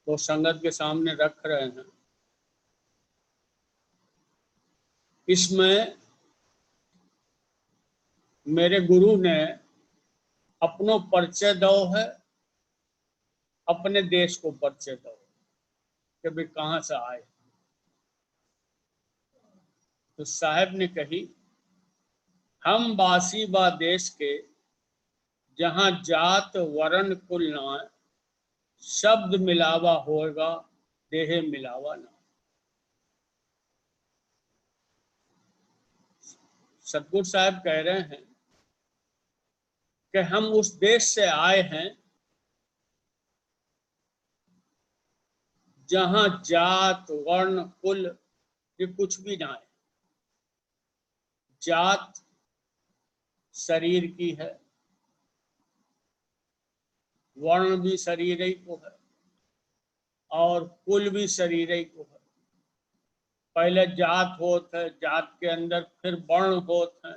तो संगत के सामने रख रहे हैं। इसमें मेरे गुरु ने अपनो परिचय दो है, अपने देश को परिचय दो कि भाई कहाँ से आए। तो साहब ने कही, हम बासी बा देश के, जहाँ जात वर्ण कुल ना, शब्द मिलावा होगा देह मिलावा ना। सतगुरु साहब कह रहे हैं कि हम उस देश से आए हैं जहां जात वर्ण कुल ये कुछ भी ना है। जात शरीर की है, वर्ण भी शरीर ही को है, और कुल भी शरीर ही को है। पहले जात होत है, जात के अंदर फिर वर्ण होत है,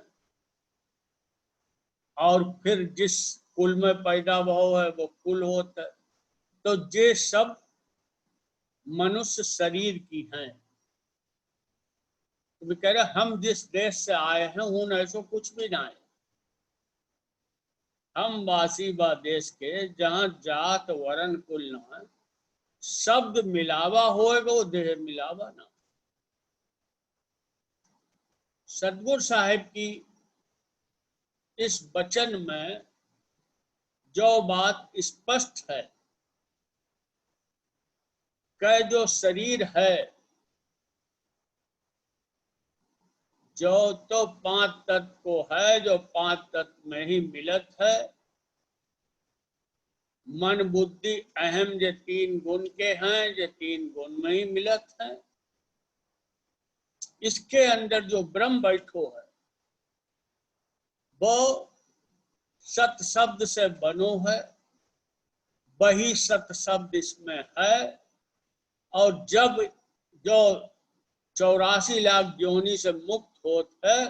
और फिर जिस कुल में पैदा भाव है वो कुल होता है। तो ये सब मनुष्य शरीर की हैं। तो कह रहे हम जिस देश से आए हैं उन ऐसो कुछ भी ना है। हम वासी बा देश के, जहां जात वर्ण कुल ना, शब्द मिलावा होएगा वो देह मिलावा ना। सतगुरु साहिब की इस वचन में जो बात स्पष्ट है कि जो शरीर है जो तो 5 तत्व को है, जो 5 तत्व में ही मिलत है। मन बुद्धि अहम जो 3 गुण के हैं, जो 3 गुण में ही मिलत है। इसके अंदर जो ब्रह्म बैठो है वो सत शब्द से बनो है, वही सत शब्द इसमें है। और जब जो 84 लाख योनि से मुक्त होता है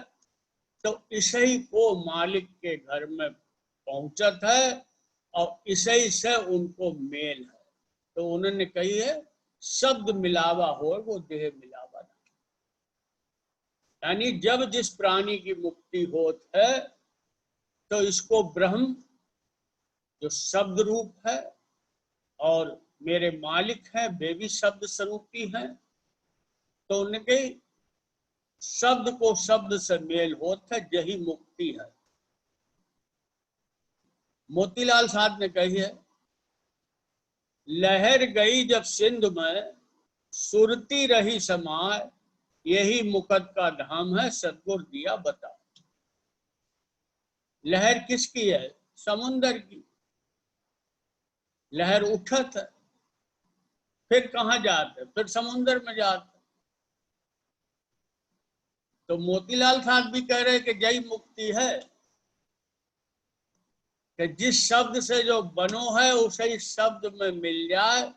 तो इसी को मालिक के घर में पहुंचत है और इसी से उनको मेल है। तो उन्होंने कही है शब्द मिलावा हो वो देह मिलावा ना। यानी जब जिस प्राणी की मुक्ति होत है तो इसको ब्रह्म जो शब्द रूप है और मेरे मालिक हैं वे भी शब्द स्वरूपी हैं। तो उनके शब्द को शब्द से मेल होता है, यही मुक्ति है। मोतीलाल साहब ने कही है, लहर गई जब सिंध में सुरती रही समाय, यही मुकद का धाम है सतगुरु दिया बता। लहर किसकी है? समुंदर की। लहर उठत है, फिर कहाँ जाते? फिर समुंदर में जाते। तो मोतीलाल साहब भी कह रहे कि यही मुक्ति है कि जिस शब्द से जो बनो है उसी शब्द में मिल जाए,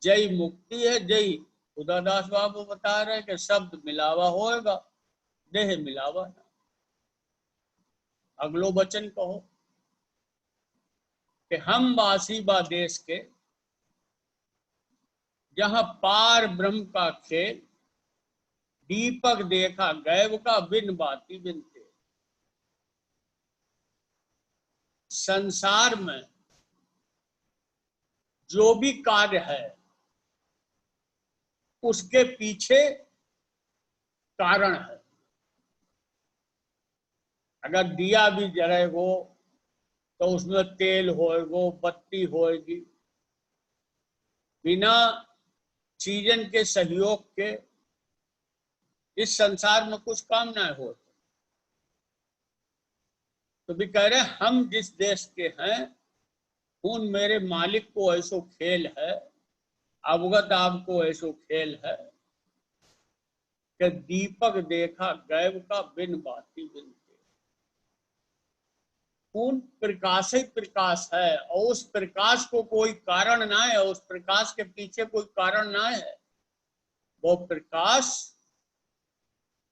जय मुक्ति है। जय उदादास बाबू बता रहे कि शब्द मिलावा होएगा देह मिलावा ना। अगलो वचन कहो कि हम वासी बा देश के, जहां पार ब्रह्म का खेल, दीपक देखा गैब का बिन बाती बिनते। संसार में जो भी कार्य है उसके पीछे कारण है। अगर दिया भी जलेगो तो उसमें तेल होएगो, बत्ती होएगी। बिना चीजन के सहयोग के इस संसार में कुछ काम ना हो। तो भी कह रहे हम जिस देश के हैं उन मेरे मालिक को ऐसो खेल है, अवगत आपको ऐसो खेल है कि दीपक देखा गैब का बिन बाती बिन। उन प्रकाश ही प्रकाश है और उस प्रकाश को कोई कारण ना है, उस प्रकाश के पीछे कोई कारण ना है। वो प्रकाश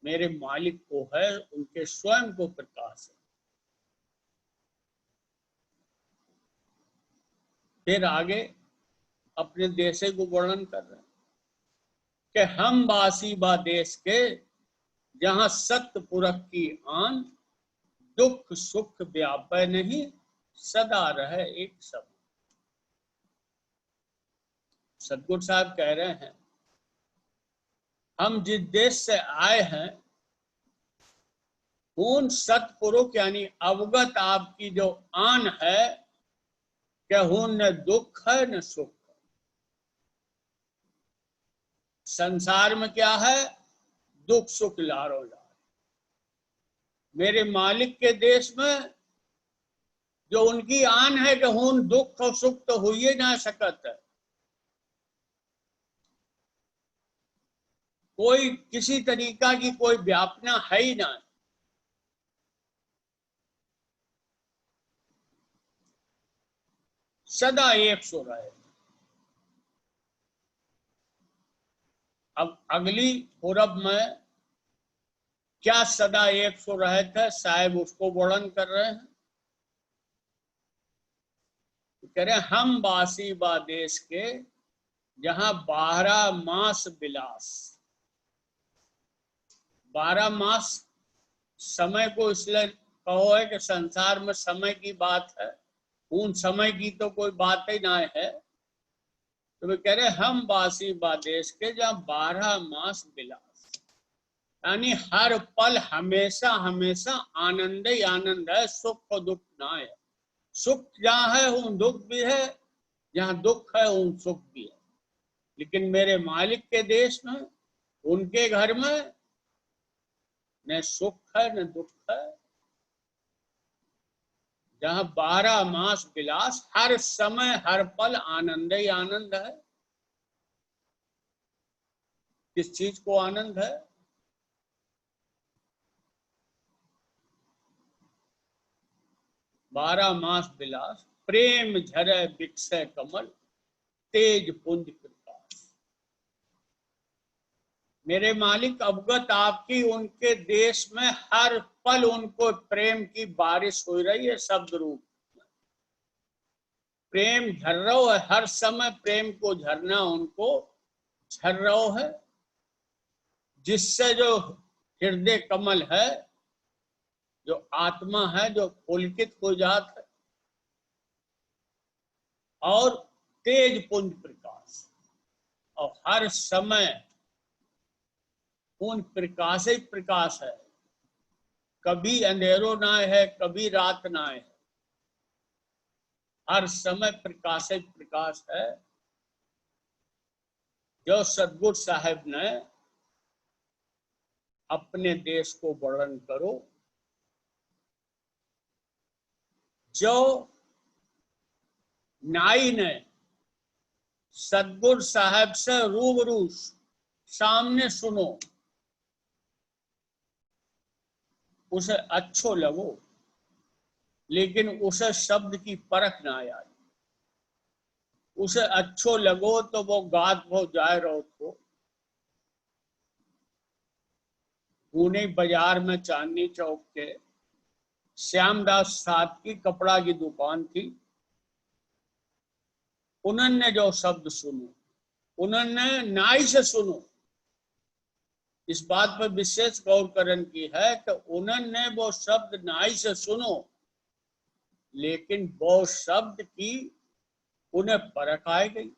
मेरे मालिक को है, उनके स्वयं को प्रकाश है। फिर आगे अपने देश को वर्णन कर रहे हैं कि हम वासी बा देश के, जहां सत्य पुरख की आन, दुख सुख व्यापय नहीं सदा रहे एक शब्द। सतगुरु साहब कह रहे हैं हम जिस देश से आए हैं उन सतपुरुष यानी अवगत आपकी जो आन है कि हुन न दुख है न सुख। संसार में क्या है? दुख सुख लारो लार। मेरे मालिक के देश में जो उनकी आन है कि हुन दुख और सुख तो हो ही ना सकत है। कोई किसी तरीका की कोई व्यापना है ही ना। सदा एक सो रहे। अब अगली पूरब में क्या सदा एक सो रहे थे साहब उसको वर्णन कर रहे हैं। कह रहे हम वासी बा देश के जहां 12 मास विलास। 12 मास समय को इसलिए कहो है कि संसार में समय की बात है, उन समय की तो कोई बात ही ना है। तो वे कह रहे हम वासी बा देश के जहां 12 मास विलास, यानी हर पल हमेशा हमेशा आनंद ही आनंद है, सुख और दुख ना है। सुख जहां है उन दुख भी है, जहां दुख है उन सुख भी है। लेकिन मेरे मालिक के देश में उनके घर में न सुख है न दुख है। जहां 12 मास विलास, हर समय हर पल आनंद ही आनंद है। किस चीज को आनंद है? बारह मास विलास, प्रेम झरे बिकसे कमल, तेज पुंज प्रकाश। मेरे मालिक अवगत आपकी उनके देश में हर पल उनको प्रेम की बारिश हो रही है शब्द रूप में। प्रेम झर रहा है, हर समय प्रेम को झरना उनको झर रहा है, जिससे जो हृदय कमल है, जो आत्मा है, जो पुलकित हो जात है। और तेज पुंज प्रकाश, और हर समय उन प्रकाश ही प्रकाश है। कभी अंधेरो ना है, कभी रात ना है, हर समय प्रकाश ही प्रकाश है। जो सतगुरु साहब ने अपने देश को वर्णन करो, जो नाई ने सतगुरु साहब से रूबरू सामने सुनो, उसे अच्छो लगो, लेकिन उसे शब्द की परख ना आई। उसे अच्छो लगो तो वो गात वो जाए रहो। तो पुणे बाजार में चांदनी चौक के श्यामदास साहब की कपड़ा की दुकान थी। उन्होंने जो शब्द सुनो, उन्होंने नाई से सुनो। इस बात पर विशेष गौर करन की है कि उन्होंने वो शब्द नाई से सुनो, लेकिन वो शब्द की उन्हें परख आई गई।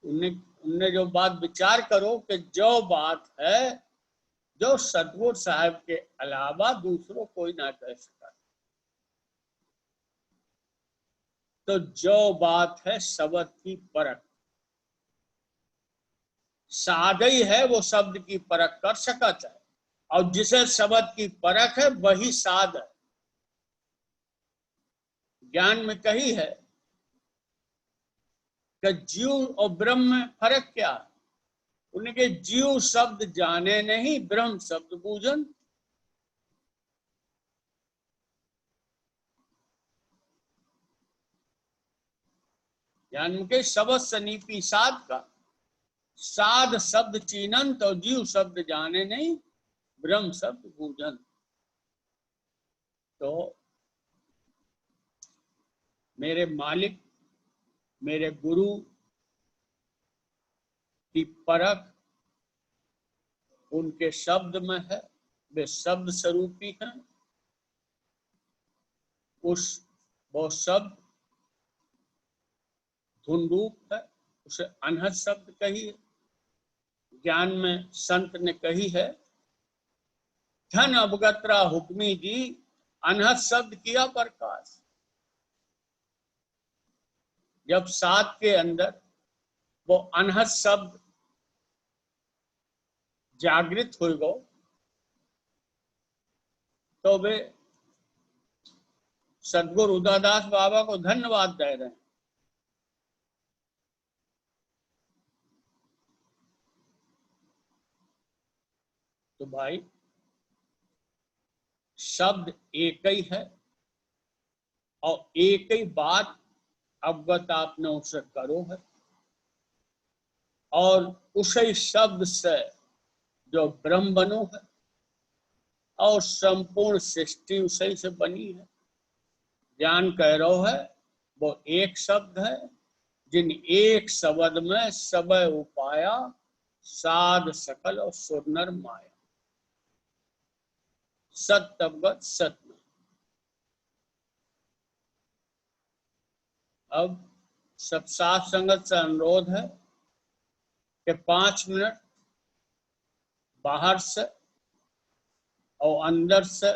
उन्हें जो बात विचार करो कि जो बात है जो सतगुरु साहब के अलावा दूसरों कोई ना कह सका, तो जो बात है शब्द की परख, सादई है वो शब्द की परख कर सकता है। और जिसे शब्द की परख है वही साध है। ज्ञान में कही है कि जीव और ब्रह्म में फर्क क्या है। उनके जीव शब्द जाने नहीं, ब्रह्म शब्द बूझन। ज्ञान के शब्द सनीपी साध का, साध शब्द चीनंत और जीव शब्द जाने नहीं, ब्रह्म शब्द बूझन। तो मेरे मालिक, मेरे गुरु की परख उनके शब्द में है। वे शब्द स्वरूपी हैं। उस वो शब्द धुन रूप है, उसे अनहद शब्द कही है। ज्ञान में संत ने कही है, धन अवगतरा हुक्मी जी, अनहद शब्द किया प्रकाश। जब साध के अंदर वो अनहद शब्द जागृत हो गो, तो वे सदगुरु उदादास बाबा को धन्यवाद दे रहे हैं। तो भाई शब्द एक ही है और एक ही बात अवगत आपने उससे करो है, और उसी शब्द से जो ब्रह्म बनो है और संपूर्ण सृष्टि उसी से बनी है। ज्ञान कह रहो है वो एक शब्द है, जिन एक शब्द में सब उपाया, साध सकल और सुरनर माया। सत्यवगत सत्य। अब सब साथ संगत से अनुरोध है कि 5 मिनट बाहर से और अंदर से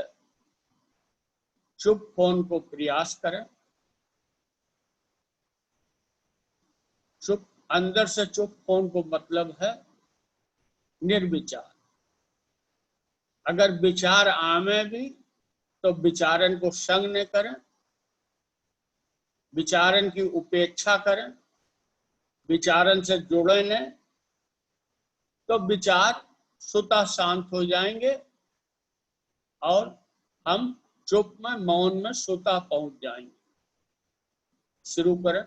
चुप फोन को प्रयास करें। चुप, अंदर से चुप फोन को मतलब है निर्विचार। अगर विचार आवे भी तो विचारन को संग न करें, विचारन की उपेक्षा करें, विचारन से जुड़े न, तो विचार स्वतः शांत हो जाएंगे और हम चुप में, मौन में स्वतः पहुंच जाएंगे। शुरू करें।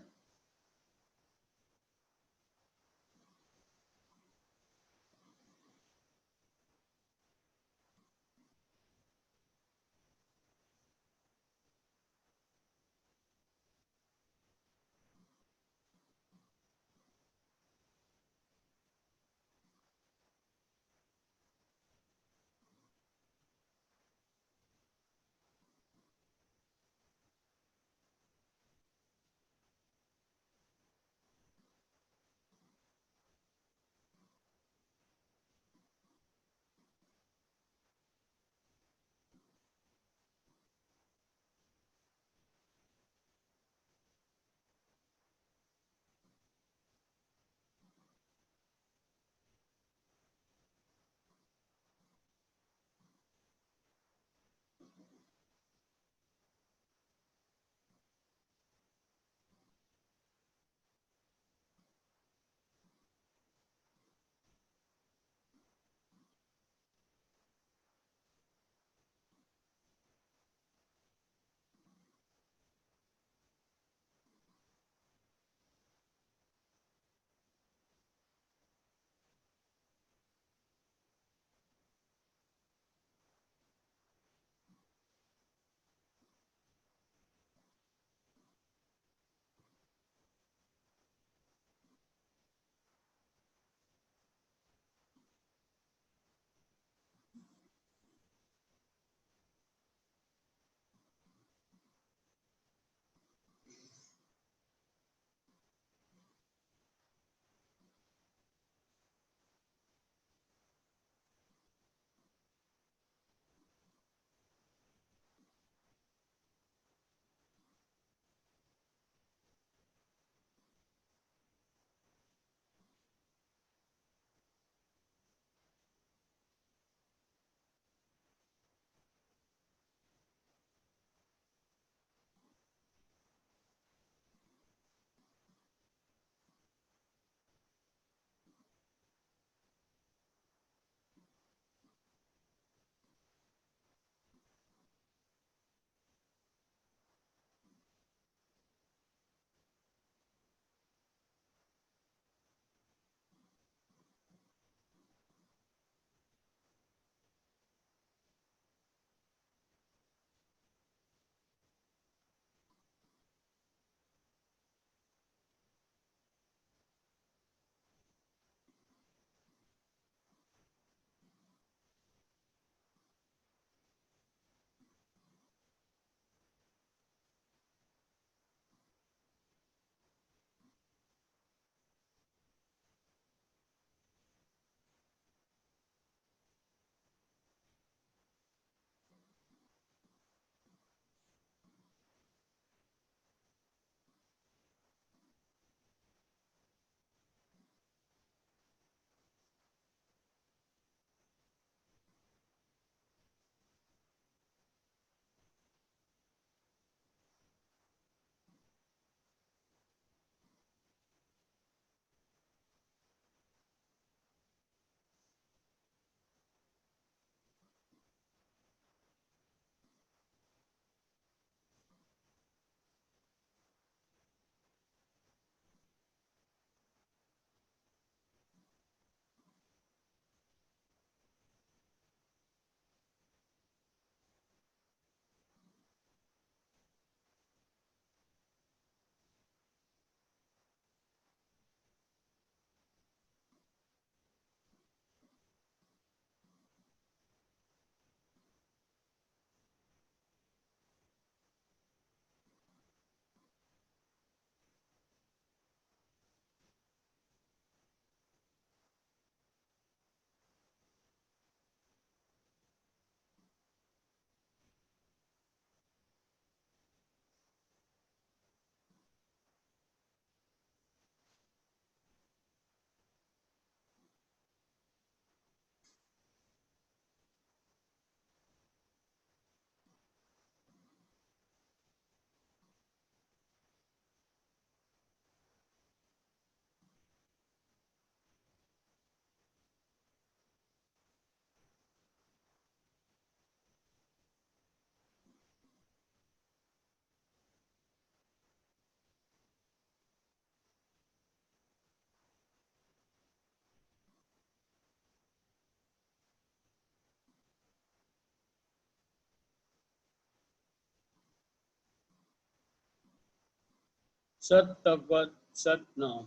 सत तपत सत नाम।